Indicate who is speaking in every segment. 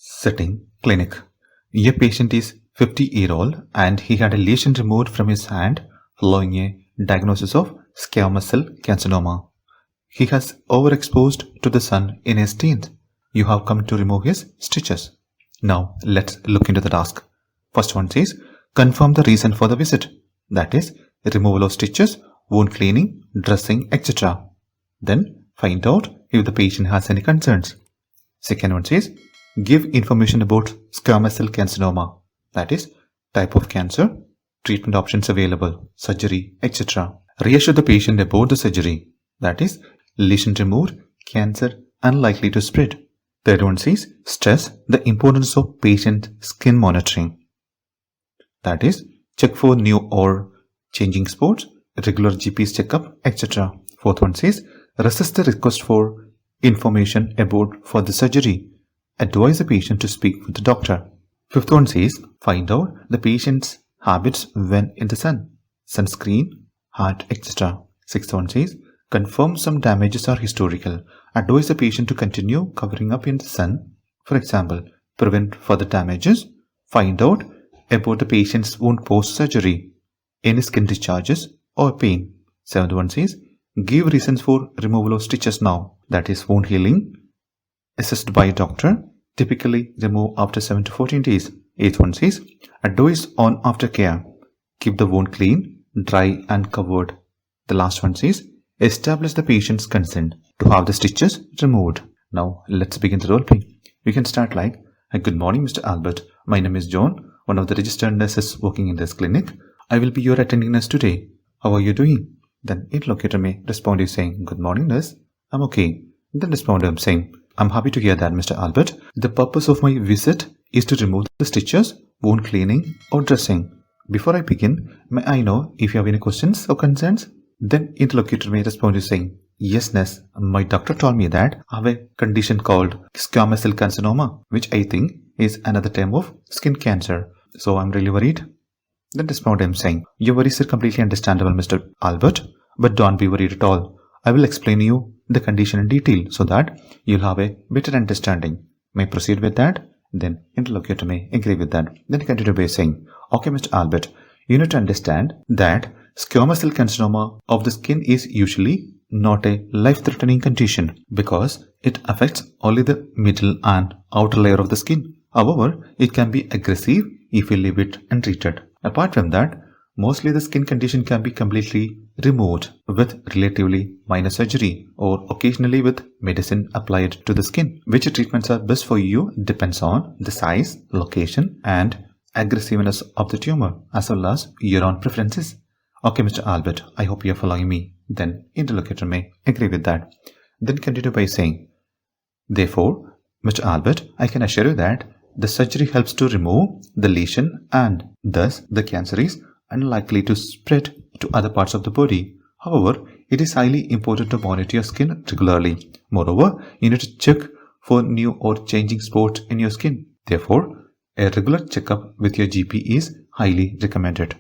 Speaker 1: Setting clinic. A patient is 50-year-old and he had a lesion removed from his hand following a diagnosis of squamous cell carcinoma. He has overexposed to the sun in his teens. You have come to remove his stitches. Now let's look into the task. First one says confirm the reason for the visit. That is removal of stitches, wound cleaning, dressing, etc. Then find out if the patient has any concerns. Second one says give information about squamous cell carcinoma. That is type of cancer, treatment options available, surgery, etc. Reassure the patient about the surgery. That is lesion removed, cancer unlikely to spread. Third one says stress the importance of patient skin monitoring. That is check for new or changing spots, regular GP's checkup, etc. Fourth one says resist the request for information about for the surgery. Advise the patient to speak with the doctor. Fifth one says find out the patient's habits when in the sun, sunscreen, hat, etc. Sixth one says confirm some damages are historical. Advise the patient to continue covering up in the sun. For example, prevent further damages. Find out about the patient's wound post-surgery, any skin discharges or pain. Seventh one says give reasons for removal of stitches now. That is wound healing, assessed by a doctor, typically remove after 7 to 14 days. Eighth one says advice on aftercare. Keep the wound clean, dry and covered. The last one says establish the patient's consent to have the stitches removed. Now let's begin the roleplay. We can start like, good morning Mr. Albert. My name is John, one of the registered nurses working in this clinic. I will be your attending nurse today. How are you doing? Then interlocutor may respond you saying, good morning nurse. I'm okay. Then responder saying, I'm happy to hear that Mr. Albert. The purpose of my visit is to remove the stitches, wound cleaning or dressing. Before I begin, may I know if you have any questions or concerns? Then interlocutor may respond you saying, yes nurse, my doctor told me that I have a condition called squamous cell carcinoma, which I think is another term of skin cancer. So I'm really worried. Then responder saying, your worries are completely understandable Mr. Albert, but don't be worried at all. I will explain you the condition in detail so that you'll have a better understanding. May I proceed with that? Then interlocutor may agree with that. Then continue by saying, okay Mr. Albert, you need to understand that squamous cell carcinoma of the skin is usually not a life-threatening condition because it affects only the middle and outer layer of the skin. However, it can be aggressive if you leave it untreated. Apart from that, mostly the skin condition can be completely removed with relatively minor surgery or occasionally with medicine applied to the skin. Which treatments are best for you depends on the size, location and aggressiveness of the tumor as well as your own preferences. Okay Mr. Albert, I hope you are following me. Then interlocutor may agree with that. Then continue by saying, therefore, Mr. Albert, I can assure you that the surgery helps to remove the lesion and thus the cancer is unlikely to spread to other parts of the body. However, it is highly important to monitor your skin regularly. Moreover, you need to check for new or changing spots in your skin. Therefore, a regular checkup with your GP is highly recommended.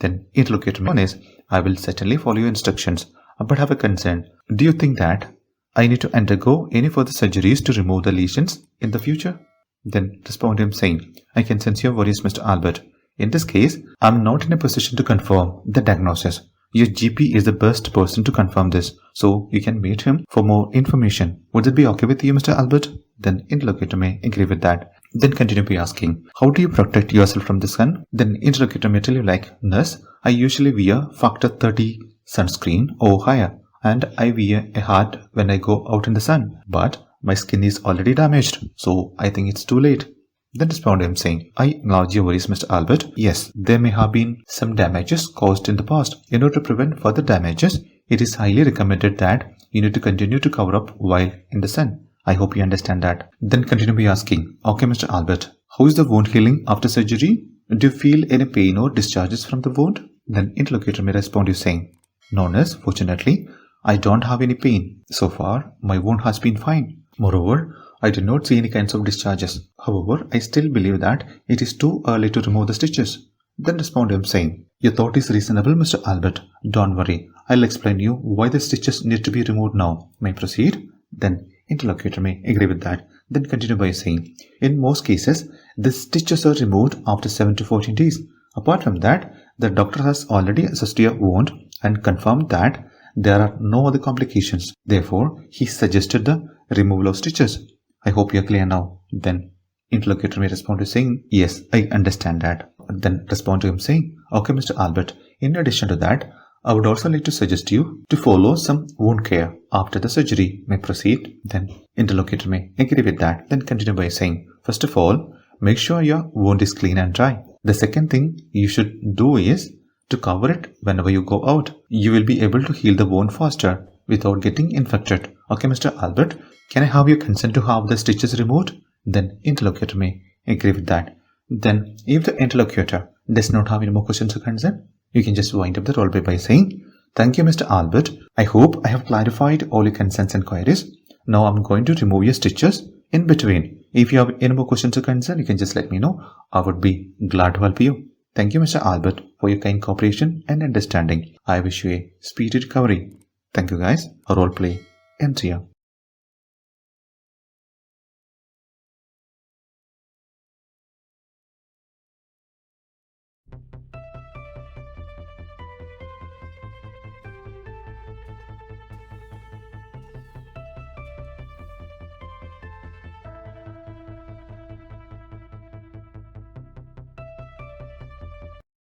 Speaker 1: Then interlocutor one is, I will certainly follow your instructions, but have a concern. Do you think that I need to undergo any further surgeries to remove the lesions in the future? Then respond him saying, I can sense your worries Mr. Albert. In this case, I am not in a position to confirm the diagnosis. Your GP is the best person to confirm this, so you can meet him for more information. Would it be okay with you Mr. Albert? Then interlocutor may agree with that. Then continue by asking, how do you protect yourself from the sun? Then interlocutor may tell you like, nurse, I usually wear factor 30 sunscreen or higher and I wear a hat when I go out in the sun. But my skin is already damaged, so I think it's too late. Then respond him saying, I acknowledge your worries Mr. Albert. Yes, there may have been some damages caused in the past. In order to prevent further damages, it is highly recommended that you need to continue to cover up while in the sun. I hope you understand that. Then continue by asking, okay Mr. Albert, how is the wound healing after surgery? Do you feel any pain or discharges from the wound? Then interlocutor may respond you saying, no nurse, fortunately, I don't have any pain. So far, my wound has been fine. Moreover, I did not see any kinds of discharges. However, I still believe that it is too early to remove the stitches. Then respond him saying, your thought is reasonable Mr. Albert. Don't worry, I'll explain you why the stitches need to be removed now. May I proceed? Then interlocutor may agree with that. Then continue by saying, in most cases, the stitches are removed after 7 to 14 days. Apart from that, the doctor has already assessed your wound and confirmed that there are no other complications. Therefore, he suggested the removal of stitches. I hope you're clear now. Then interlocutor may respond to saying, yes, I understand that. Then respond to him saying, okay, Mr. Albert, in addition to that, I would also like to suggest you to follow some wound care after the surgery. May proceed. Then interlocutor may agree with that. Then continue by saying, first of all, make sure your wound is clean and dry. The second thing you should do is to cover it whenever you go out. You will be able to heal the wound faster without getting infected. Okay, Mr. Albert, can I have your consent to have the stitches removed? Then interlocutor may agree with that. Then if the interlocutor does not have any more questions or consent, you can just wind up the roleplay by saying, thank you, Mr. Albert. I hope I have clarified all your concerns and queries. Now I'm going to remove your stitches in between. If you have any more questions or concerns, you can just let me know. I would be glad to help you. Thank you, Mr. Albert, for your kind cooperation and understanding. I wish you a speedy recovery. Thank you, guys. Roleplay ends here.